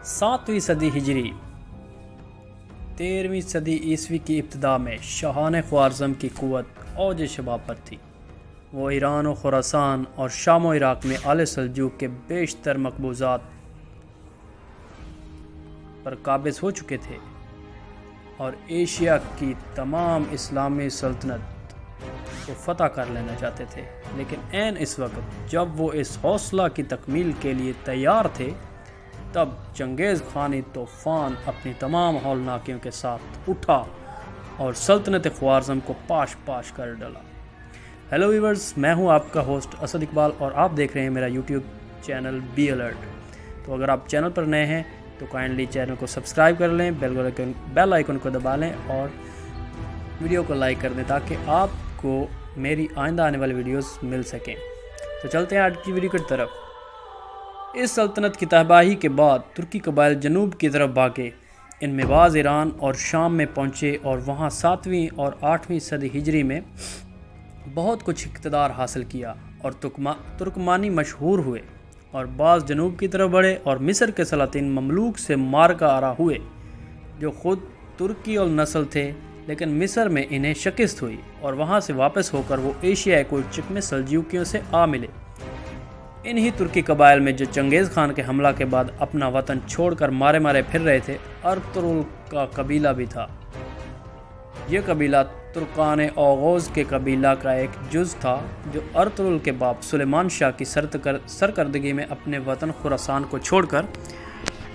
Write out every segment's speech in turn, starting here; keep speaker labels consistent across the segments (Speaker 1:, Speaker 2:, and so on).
Speaker 1: 7वीं सदी हिजरी 13वीं सदी ईस्वी की इब्तिदा में शाहान ख्वारज़म की क़ुव्वत औज शबाब पर थी। वो ईरान और खुरासान और शाम और इराक़ में आले सल्जूक़ के बेशतर मकबूज़ात पर काबिज़ हो चुके थे और एशिया की तमाम इस्लामी सल्तनत को फ़तह कर लेना चाहते थे। लेकिन ऐन इस वक्त जब वो इस हौसला की तकमील के लिए तैयार थे, तब चंगेज़ खानी तूफ़ान अपनी तमाम हौलनाकियों के साथ उठा और सल्तनत ख्वारज़म को पाश पाश कर डाला। हेलो व्यूअर्स, मैं हूं आपका होस्ट असद इकबाल और आप देख रहे हैं मेरा यूट्यूब चैनल बी अलर्ट। तो अगर आप चैनल पर नए हैं तो काइंडली चैनल को सब्सक्राइब कर लें, बेल आइकन को दबा लें और वीडियो को लाइक कर दें ताकि आपको मेरी आइंदा आने वाली वीडियोस मिल सकें। तो चलते हैं आज की वीडियो की तरफ। इस सल्तनत की तबाही के बाद तुर्की कबाइल जनूब की तरफ भागे। इनमें बाज़ ईरान और शाम में पहुँचे और वहाँ 7वीं और 8वीं सदी हिजरी में बहुत कुछ इक़्तिदार हासिल किया और तुर्कमानी मशहूर हुए और बाज़ जनूब की तरफ बढ़े और मिस्र के सलातीन ममलूक से मारका आरा हुए जो ख़ुद तुर्की और नस्ल थे, लेकिन मिस्र में इन्हें शिकस्त हुई और वहाँ से वापस होकर वो एशिया कोचक में सल्जूकियों से आ मिले। इन्हीं तुर्की कबाइल में जो चंगेज़ खान के हमला के बाद अपना वतन छोड़कर मारे मारे फिर रहे थे, अर्तुरुल का कबीला भी था। यह कबीला तुर्कान ओगोज़ के कबीला का एक जुज़ था जो अर्तुरुल के बाप सुलेमान शाह की सरकर्दगी में अपने वतन खुरासान को छोड़कर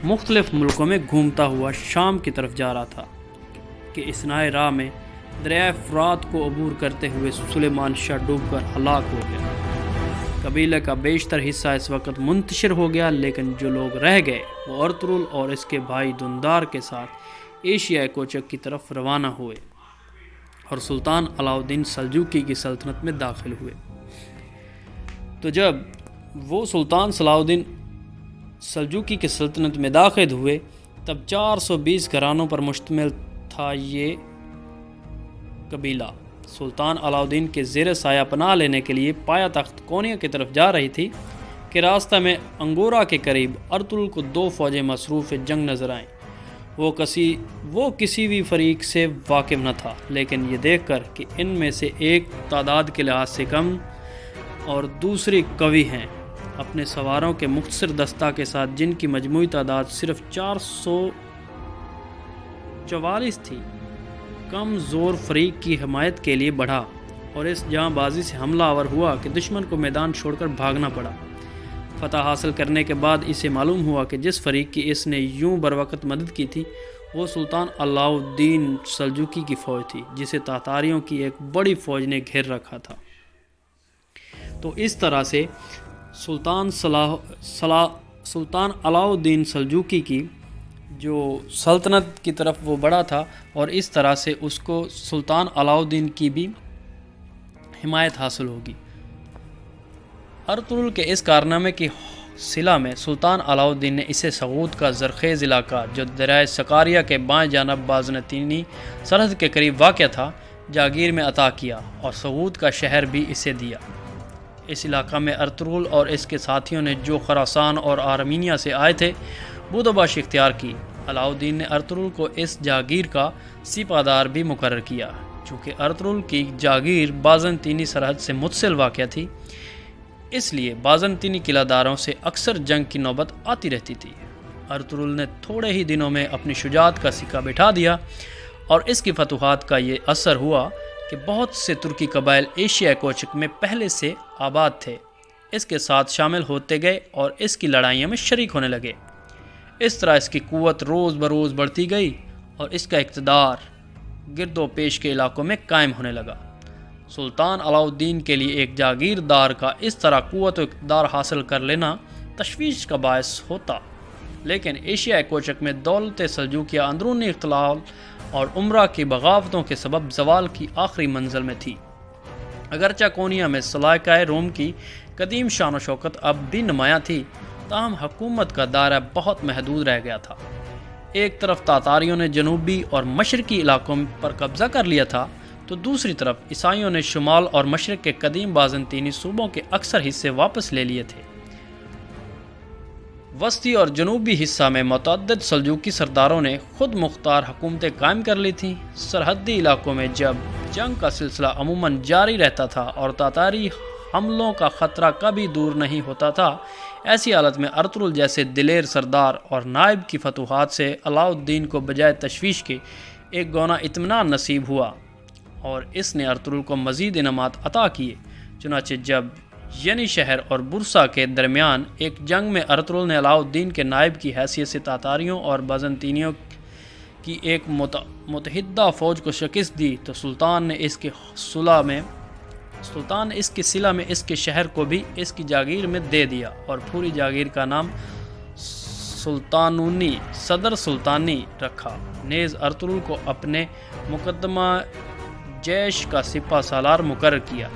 Speaker 1: मुख्तलिफ़ मुल्कों में घूमता हुआ शाम की तरफ जा रहा था कि इसनाए राह में दरिया फ़ुरात को अबूर करते हुए सुलेमान शाह डूबकर हलाक हो गया। कबीले का बेशतर हिस्सा इस वक्त मुंतशिर हो गया, लेकिन जो लोग रह गए वो अर्तुरुल और इसके भाई दुंदार के साथ एशियाई कोचक की तरफ रवाना हुए और सुल्तान अलाउद्दीन सल्जूकी की सल्तनत में दाखिल हुए। तो जब वो सुल्तान सलाउद्दीन सल्जूकी की सल्तनत में दाखिल हुए तब 420 घरानों पर मुश्तमिल था ये कबीला। सुल्तान अलाउद्दीन के ज़ेर साया पनाह लेने के लिए पाया तख्त कोनिया की तरफ जा रही थी कि रास्ता में अंगोरा के करीब अर्तुरुल को 2 फ़ौजें मसरूफ़ जंग नज़र आएँ। वो किसी भी फरीक से वाकिफ़ न था, लेकिन ये देखकर कि इनमें से एक तादाद के लिहाज से कम और दूसरी कवि हैं, अपने सवारों के मुख्तसर दस्ता के साथ जिनकी मजमूई तादाद सिर्फ 444 थी, कम ज़ोर फरीक की हिमायत के लिए बढ़ा और इस जाँबाजी से हमला आवर हुआ कि दुश्मन को मैदान छोड़कर भागना पड़ा। फ़तह हासिल करने के बाद इसे मालूम हुआ कि जिस फरीक की इसने यूं बरवक़्त मदद की थी वो सुल्तान अलाउद्दीन सल्जूकी की फ़ौज थी, जिसे तातारियों की एक बड़ी फ़ौज ने घेर रखा था। तो इस तरह से सुल्तान अलाउद्दीन सल्जूकी की जो सल्तनत की तरफ वो बढ़ा था और इस तरह से उसको सुल्तान अलाउद्दीन की भी हिमायत हासिल होगी। अर्तुरुल के इस कारनामे की सिला में सुल्तान अलाउद्दीन ने इसे सऊद का ज़रखेज़ इलाका जो दरिया सकारिया के बाएं जानब बाज़नतीनी सरहद के करीब वाक़ था, जागीर में अता किया और सऊद का शहर भी इसे दिया। इस इलाका में अर्तुरुल और इसके साथियों ने जो खुरासान और आर्मीनिया से आए थे बूदोबाशी इख्तियार की। अलाउद्दीन ने अर्तुरुल को इस जागीर का सिपादार भी मुकर्रर किया। चूँकि अर्तुरुल की जागीर बाज़नतीनी सरहद से मुत्सिल वाक़ थी, इसलिए बाज़नतीनी किलादारों से अक्सर जंग की नौबत आती रहती थी। अर्तुरुल ने थोड़े ही दिनों में अपनी शुजाअत का सिक्का बिठा दिया और इसकी फतूहात का ये असर हुआ कि बहुत से तुर्की कबाइल एशिया कोचक में पहले से आबाद थे, इसके साथ शामिल होते गए और इसकी लड़ाइयों में शरीक होने लगे। इस तरह इसकी क़ुव्वत रोज़ बरोज़ बढ़ती गई और इसका इक़्तिदार गिरदो पेश के इलाकों में कायम होने लगा। सुल्तान अलाउद्दीन के लिए एक जागीरदार का इस तरह क़ुव्वत व इक़्तिदार हासिल कर लेना तशवीश का बायस होता, लेकिन एशिया कोचक में दौलत सल्जूकिया अंदरूनी इख्तिलाफ और उमरा की बगावतों के सबब ज़वाल की आखिरी मंजिल में थी। अगरचे कोनिया में सलाइका रोम की कदीम शान व शौकत अब भी नुमायाँ थी, ताहम हुकूमत का दायरा बहुत महदूद रह गया था। एक तरफ तातारियों ने जनूबी और मशरकी इलाकों पर कब्ज़ा कर लिया था, तो दूसरी तरफ ईसाइयों ने शुमाल और मशरक़ के कदीम बाज़नतीनी सूबों के अक्सर हिस्से वापस ले लिए थे। وسطی اور جنوبی حصہ میں متعدد سلجوقی سرداروں نے خود مختار حکومتیں قائم کر لی تھیں۔ سرحدی علاقوں میں جب جنگ کا سلسلہ عموماً جاری رہتا تھا اور تاتاری حملوں کا خطرہ کبھی دور نہیں ہوتا تھا، ایسی حالت میں ارطغرل جیسے دلیر سردار اور نائب کی فتوحات سے علاؤ الدین کو بجائے تشویش کے ایک گونا اطمینان نصیب ہوا اور اس نے ارطغرل کو مزید انعامات عطا کیے۔ چنانچہ جب ینی شہر اور برسا کے درمیان ایک جنگ میں ارطغرل نے علاؤ الدین کے نائب کی حیثیت سے تاتاریوں اور بازنطینیوں کی ایک متحدہ فوج کو شکست دی تو سلطان نے اس کے صلح میں اس کے شہر کو بھی اس کی جاگیر میں دے دیا اور پوری جاگیر کا نام صدر سلطانی رکھا۔ نیز ارطغرل کو اپنے مقدمہ جیش کا سپہ سالار مقرر کیا۔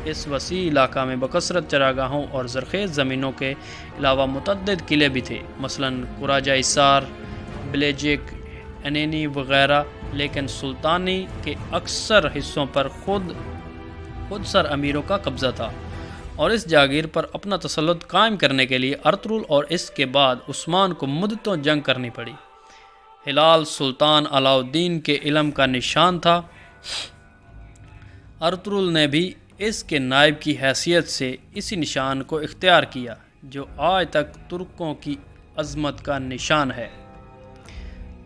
Speaker 1: اس وسیع علاقہ میں بکثرت چراگاہوں اور زرخیز زمینوں کے علاوہ متعدد قلعے بھی تھے، مثلاً قراجہ اسار، بلیجک، انینی وغیرہ، لیکن سلطانی کے اکثر حصوں پر خود سر امیروں کا قبضہ تھا اور اس جاگیر پر اپنا تسلط قائم کرنے کے لیے ارطغرل اور اس کے بعد عثمان کو مدتوں جنگ کرنی پڑی۔ ہلال سلطان علاؤ الدین کے علم کا نشان تھا۔ ارطغرل نے بھی اس کے نائب کی حیثیت سے اسی نشان کو اختیار کیا جو آج تک ترکوں کی عظمت کا نشان ہے۔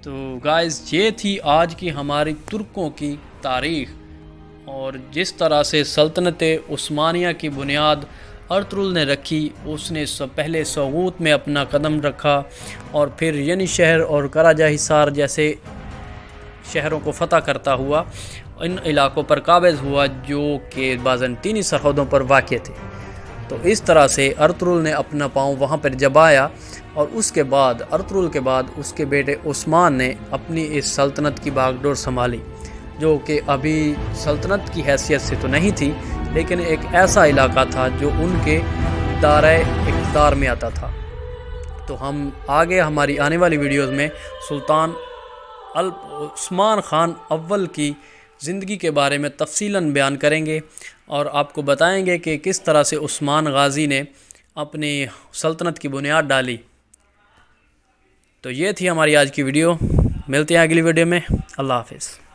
Speaker 1: تو گائز، یہ تھی آج کی ہماری ترکوں کی تاریخ اور جس طرح سے سلطنت عثمانیہ کی بنیاد ارطغرل نے رکھی۔ اس نے پہلے سوغوت میں اپنا قدم رکھا اور پھر ینی شہر اور قراجہ حصار جیسے شہروں کو فتح کرتا ہوا ان علاقوں پر قابض ہوا جو کہ بازنطینی سرحدوں پر واقع تھے۔ تو اس طرح سے ارطغرل نے اپنا پاؤں وہاں پر جمایا اور اس کے بعد ارطغرل کے بعد اس کے بیٹے عثمان نے اپنی اس سلطنت کی باغ ڈور سنبھالی، جو کہ ابھی سلطنت کی حیثیت سے تو نہیں تھی لیکن ایک ایسا علاقہ تھا جو ان کے دائرۂ اقتدار میں آتا تھا۔ تو ہم آگے ہماری آنے والی ویڈیوز میں سلطان عثمان خان اول کی زندگی کے بارے میں تفصیلاً بیان کریں گے اور آپ کو بتائیں گے کہ کس طرح سے عثمان غازی نے اپنی سلطنت کی بنیاد ڈالی۔ تو یہ تھی ہماری آج کی ویڈیو، ملتے ہیں اگلی ویڈیو میں۔ اللہ حافظ۔